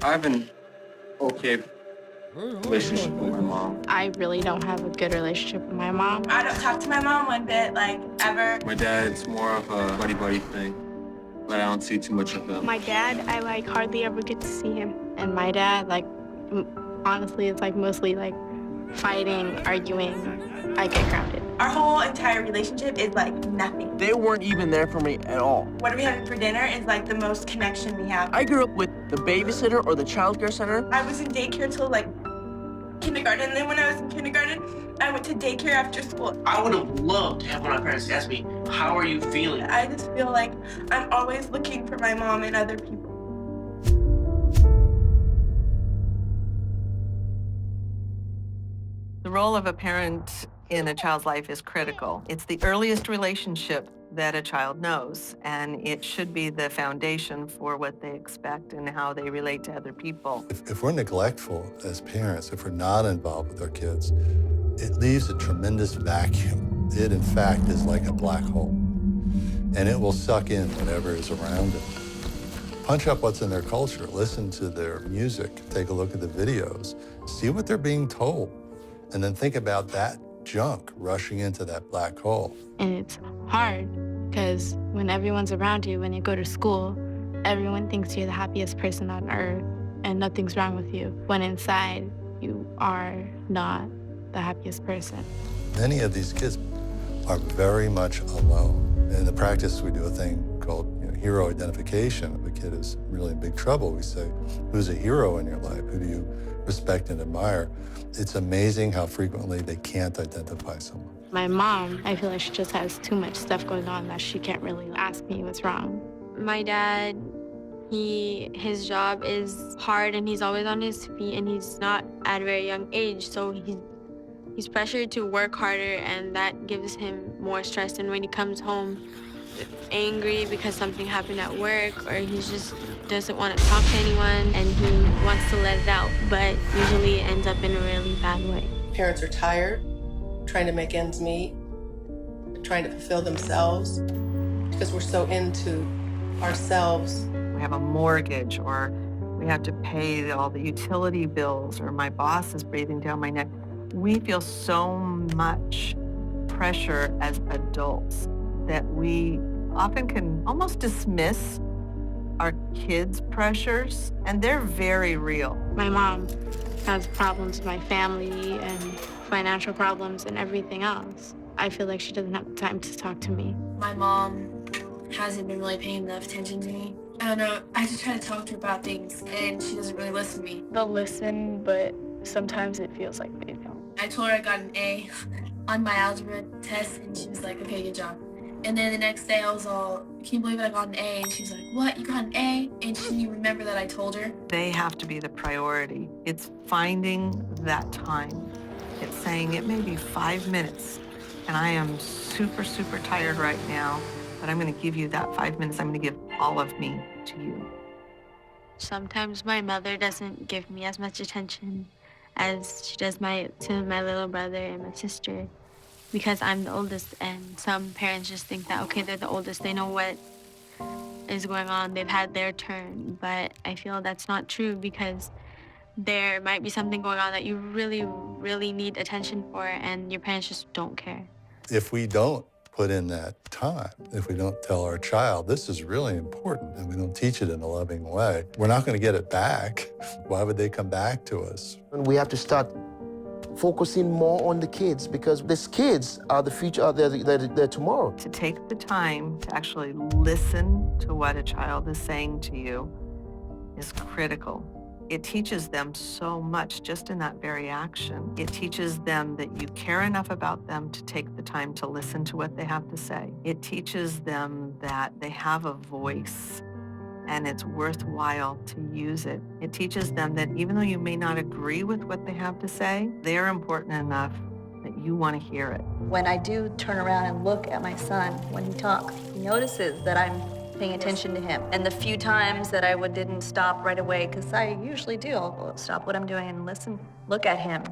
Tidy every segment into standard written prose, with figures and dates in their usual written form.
I have an okay relationship with my mom. I really don't have a good relationship with my mom. I don't talk to my mom one bit, like, ever. My dad's more of a buddy-buddy thing, but I don't see too much of him. My dad, I like hardly ever get to see him. And my dad, like, honestly, it's like mostly like fighting, arguing. I get grounded. Our whole entire relationship is like nothing. They weren't even there for me at all. What are we having for dinner is like the most connection we have. I grew up with the babysitter or the child care center. I was in daycare till like kindergarten, and then when I was in kindergarten, I went to daycare after school. I would have loved to have one of my parents ask me, how are you feeling? I just feel like I'm always looking for my mom and other people. The role of a parent in a child's life is critical. It's the earliest relationship that a child knows, and it should be the foundation for what they expect and how they relate to other people. If we're neglectful as parents, if we're not involved with our kids, it leaves a tremendous vacuum. It, in fact, is like a black hole, and it will suck in whatever is around it. Punch up what's in their culture, listen to their music, take a look at the videos, see what they're being told, and then think about that junk rushing into that black hole. And it's hard because when everyone's around you, when you go to school, everyone thinks you're the happiest person on earth and nothing's wrong with you. When inside, you are not the happiest person. Many of these kids are very much alone. In the practice, we do a thing called hero identification. If a kid is really in big trouble, we say, who's a hero in your life? Who do you respect and admire? It's amazing how frequently they can't identify someone. My mom, I feel like she just has too much stuff going on that she can't really ask me what's wrong. My dad, his job is hard and he's always on his feet and he's not at a very young age, so he's pressured to work harder and that gives him more stress. And when he comes home angry because something happened at work or he just doesn't want to talk to anyone and he wants to let it out, but usually it ends up in a really bad way. Parents are tired, trying to make ends meet, trying to fulfill themselves because we're so into ourselves. We have a mortgage, or we have to pay all the utility bills, or my boss is breathing down my neck. We feel so much pressure as adults that we often can almost dismiss our kids' pressures, and they're very real. My mom has problems with my family and financial problems and everything else. I feel like she doesn't have the time to talk to me. My mom hasn't been really paying enough attention to me. I don't know, I just try to talk to her about things and she doesn't really listen to me. They'll listen, but sometimes it feels like they don't. I told her I got an A on my algebra test and she was like, okay, good job. And then the next day I was all, can you believe it, I got an A? And she was like, what, you got an A? And she didn't even remember that I told her. They have to be the priority. It's finding that time. It's saying it may be 5 minutes, and I am super, super tired right now, but I'm gonna give you that 5 minutes. I'm gonna give all of me to you. Sometimes my mother doesn't give me as much attention as she does to my little brother and my sister, because I'm the oldest, and some parents just think that, okay, they're the oldest, they know what is going on, they've had their turn, but I feel that's not true because there might be something going on that you really, really need attention for, and your parents just don't care. If we don't put in that time, if we don't tell our child, this is really important, and we don't teach it in a loving way, we're not going to get it back. Why would they come back to us? And we have to start focusing more on the kids because these kids are the future, they're tomorrow. To take the time to actually listen to what a child is saying to you is critical. It teaches them so much just in that very action. It teaches them that you care enough about them to take the time to listen to what they have to say. It teaches them that they have a voice and it's worthwhile to use it. It teaches them that even though you may not agree with what they have to say, they're important enough that you want to hear it. When I do turn around and look at my son when he talks, he notices that I'm paying attention to him. And the few times that I didn't stop right away, because I usually do, I'll stop what I'm doing and listen, look at him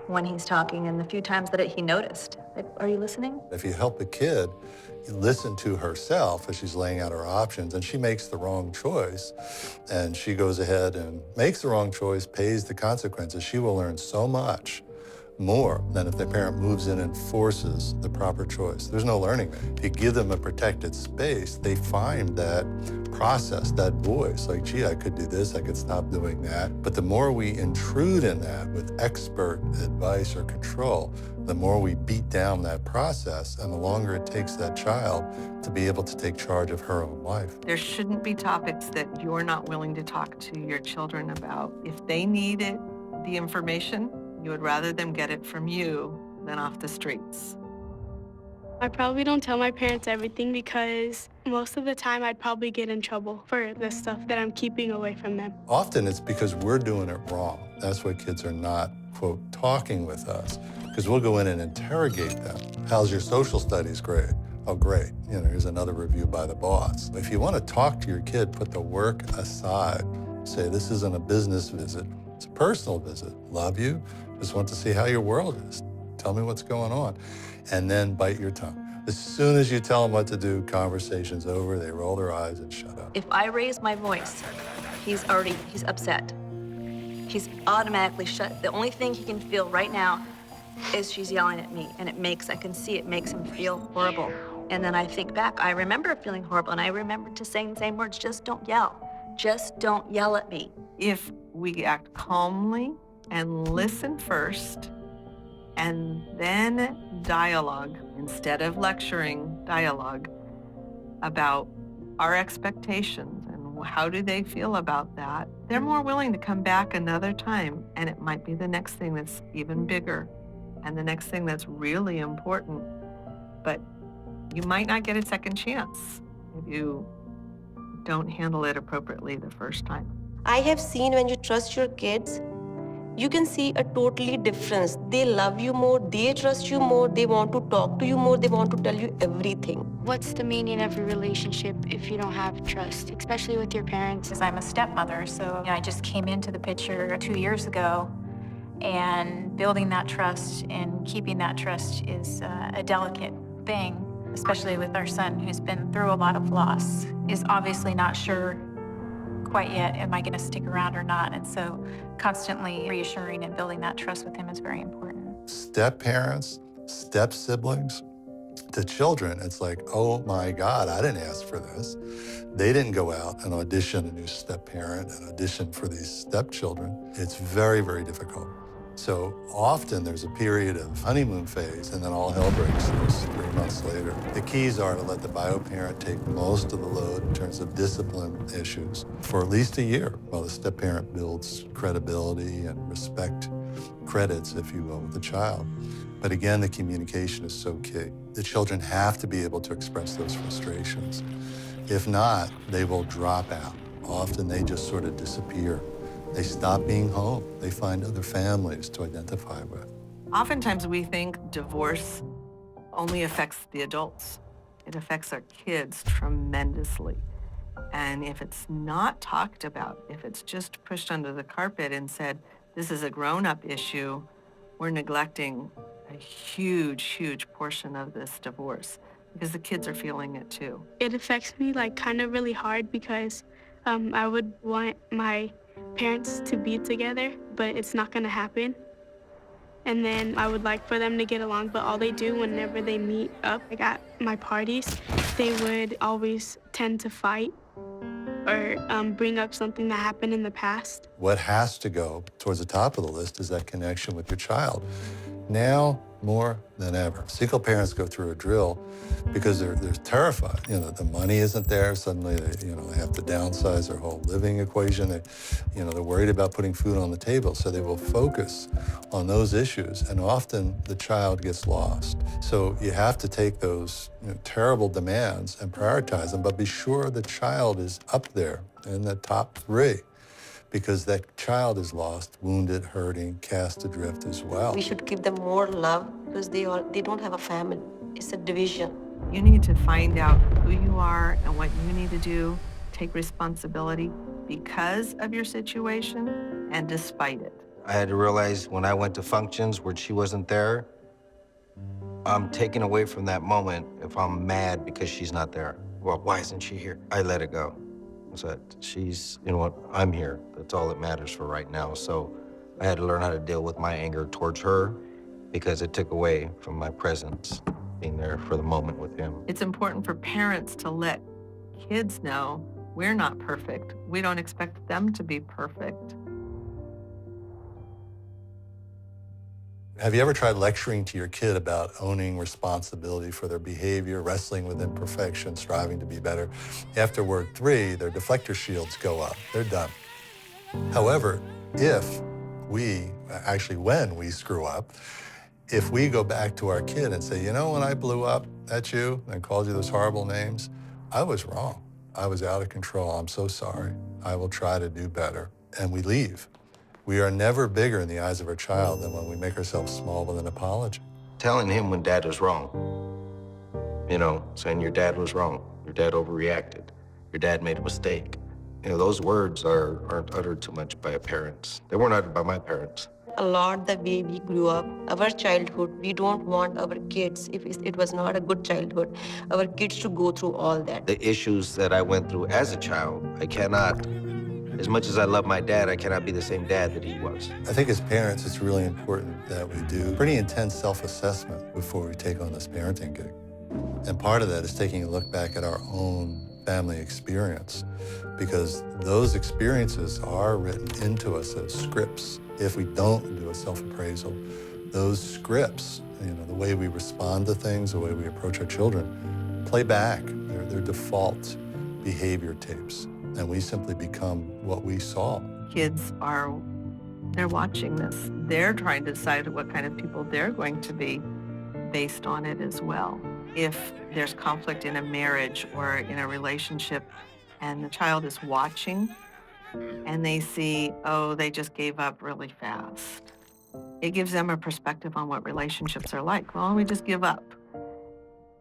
when he's talking, and the few times that he noticed, Like, are you listening? If you help a kid listen to herself as she's laying out her options and she makes the wrong choice and she goes ahead and makes the wrong choice, pays the consequences, she will learn so much more than if the parent moves in and forces the proper choice. There's no learning there. If you give them a protected space, they find that process, that voice, like, gee, I could do this, I could stop doing that. But the more we intrude in that with expert advice or control, the more we beat down that process and the longer it takes that child to be able to take charge of her own life. There shouldn't be topics that you're not willing to talk to your children about. If they need it, the information, you would rather them get it from you than off the streets. I probably don't tell my parents everything because most of the time I'd probably get in trouble for the stuff that I'm keeping away from them. Often it's because we're doing it wrong. That's why kids are not, quote, talking with us, because we'll go in and interrogate them. How's your social studies grade? Oh, great. You know, here's another review by the boss. If you want to talk to your kid, put the work aside. Say, this isn't a business visit. It's a personal visit. Love you. Just want to see how your world is. Tell me what's going on. And then bite your tongue. As soon as you tell them what to do, conversation's over, they roll their eyes and shut up. If I raise my voice, he's upset. He's automatically shut. The only thing he can feel right now is she's yelling at me, and I can see it makes him feel horrible. And then I think back, I remember feeling horrible, and I remember to saying the same words, just don't yell. Just don't yell at me. If we act calmly and listen first, and then dialogue, instead of lecturing, dialogue about our expectations and how do they feel about that, they're more willing to come back another time, and it might be the next thing that's even bigger and the next thing that's really important. But you might not get a second chance if you don't handle it appropriately the first time. I have seen when you trust your kids, you can see a totally difference. They love you more, they trust you more, they want to talk to you more, they want to tell you everything. What's the meaning of a relationship if you don't have trust, especially with your parents? Because I'm a stepmother, so I just came into the picture 2 years ago, and building that trust and keeping that trust is a delicate thing, especially with our son who's been through a lot of loss, is obviously not sure quite yet, am I going to stick around or not? And so constantly reassuring and building that trust with him is very important. Step parents, step siblings, to children, it's like, oh my God, I didn't ask for this. They didn't go out and audition a new step parent and audition for these stepchildren. It's very, very difficult. So often there's a period of honeymoon phase and then all hell breaks loose 3 months later. The keys are to let the bio-parent take most of the load in terms of discipline issues for at least a year while the step-parent builds credibility and respect credits, if you will, with the child. But again, the communication is so key. The children have to be able to express those frustrations. If not, they will drop out. Often they just sort of disappear. They stop being home. They find other families to identify with. Oftentimes we think divorce only affects the adults. It affects our kids tremendously. And if it's not talked about, if it's just pushed under the carpet and said, this is a grown-up issue, we're neglecting a huge, huge portion of this divorce because the kids are feeling it too. It affects me kind of really hard because I would want my parents to be together, but it's not gonna happen. And then I would like for them to get along, but all they do whenever they meet up, at my parties, they would always tend to fight or bring up something that happened in the past. What has to go towards the top of the list is that connection with your child. Now, more than ever. Single parents go through a drill because they're terrified. The money isn't there. Suddenly, they have to downsize their whole living equation. They're worried about putting food on the table, so they will focus on those issues, and often the child gets lost. So you have to take those terrible demands and prioritize them, but be sure the child is up there in the top 3. Because that child is lost, wounded, hurting, cast adrift as well. We should give them more love because they don't have a family. It's a division. You need to find out who you are and what you need to do. Take responsibility because of your situation and despite it. I had to realize when I went to functions where she wasn't there, I'm taken away from that moment if I'm mad because she's not there. Well, why isn't she here? I let it go. I said, she's, you know what, I'm here. That's all that matters for right now. So I had to learn how to deal with my anger towards her because it took away from my presence, being there for the moment with him. It's important for parents to let kids know we're not perfect. We don't expect them to be perfect. Have you ever tried lecturing to your kid about owning responsibility for their behavior, wrestling with imperfection, striving to be better? After word 3, their deflector shields go up. They're done. However, when we screw up, if we go back to our kid and say, you know, when I blew up at you and called you those horrible names, I was wrong. I was out of control. I'm so sorry. I will try to do better. And we leave. We are never bigger in the eyes of our child than when we make ourselves small with an apology. Telling him when dad was wrong. You know, saying your dad was wrong. Your dad overreacted. Your dad made a mistake. You know, those words aren't uttered too much by parents. They weren't uttered by my parents. A lot the way we grew up, our childhood, we don't want our kids, if it was not a good childhood, our kids to go through all that. The issues that I went through as a child, I cannot, as much as I love my dad, I cannot be the same dad that he was. I think as parents, it's really important that we do pretty intense self-assessment before we take on this parenting gig. And part of that is taking a look back at our own family experience, because those experiences are written into us as scripts. If we don't do a self-appraisal, those scripts, you know, the way we respond to things, the way we approach our children, play back. They're default behavior tapes, and we simply become what we saw. Kids they're watching this. They're trying to decide what kind of people they're going to be based on it as well. If there's conflict in a marriage or in a relationship and the child is watching and they see, oh, they just gave up really fast, it gives them a perspective on what relationships are like. Well, we just give up.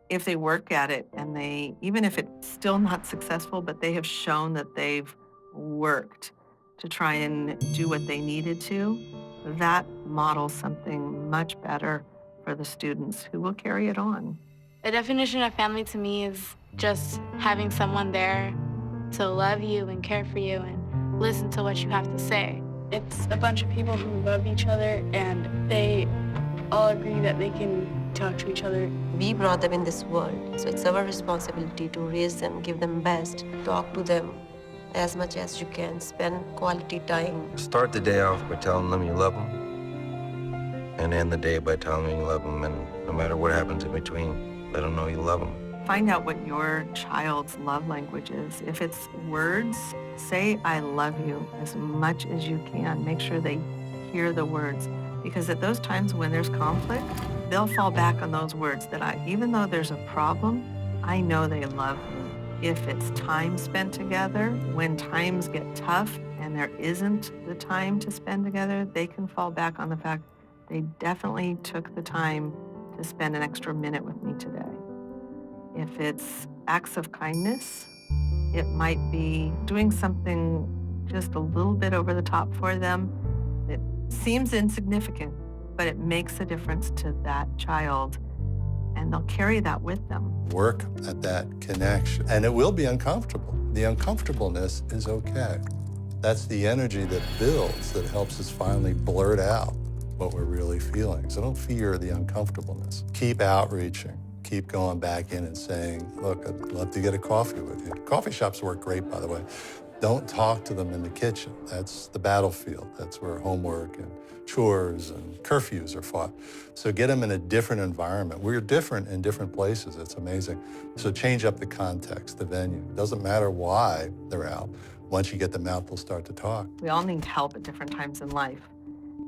If they work at it and even if it's still not successful, but they have shown that they've worked to try and do what they needed to, that models something much better for the students who will carry it on. The definition of family to me is just having someone there to love you and care for you and listen to what you have to say. It's a bunch of people who love each other and they all agree that they can talk to each other. We brought them in this world, so it's our responsibility to raise them, give them best, talk to them as much as you can, spend quality time. Start the day off by telling them you love them, and end the day by telling them you love them, and no matter what happens in between, let them know you love them. Find out what your child's love language is. If it's words, say, I love you as much as you can. Make sure they hear the words. Because at those times when there's conflict, they'll fall back on those words that even though there's a problem, I know they love me. If it's time spent together, when times get tough and there isn't the time to spend together, they can fall back on the fact they definitely took the time to spend an extra minute with me today. If it's acts of kindness, it might be doing something just a little bit over the top for them. It seems insignificant, but it makes a difference to that child, and they'll carry that with them. Work at that connection, and it will be uncomfortable. The uncomfortableness is okay. That's the energy that builds, that helps us finally blurt out what we're really feeling. So don't fear the uncomfortableness. Keep outreaching. Keep going back in and saying, look, I'd love to get a coffee with you. Coffee shops work great, by the way. Don't talk to them in the kitchen. That's the battlefield. That's where homework and chores and curfews are fought. So get them in a different environment. We're different in different places. It's amazing. So change up the context, the venue. It doesn't matter why they're out. Once you get them out, they'll start to talk. We all need help at different times in life.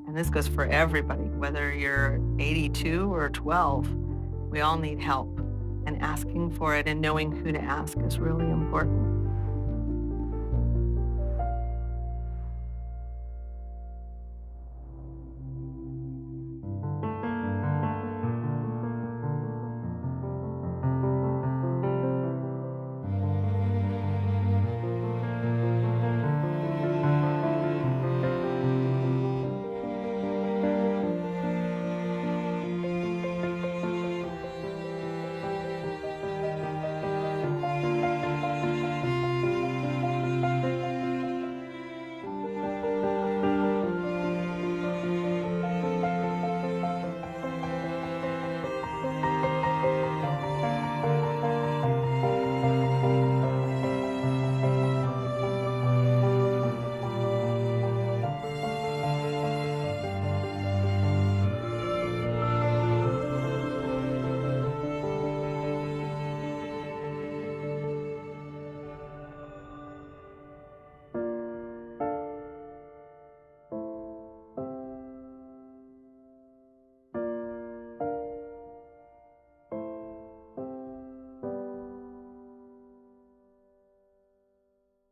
And this goes for everybody, whether you're 82 or 12. We all need help. And asking for it and knowing who to ask is really important.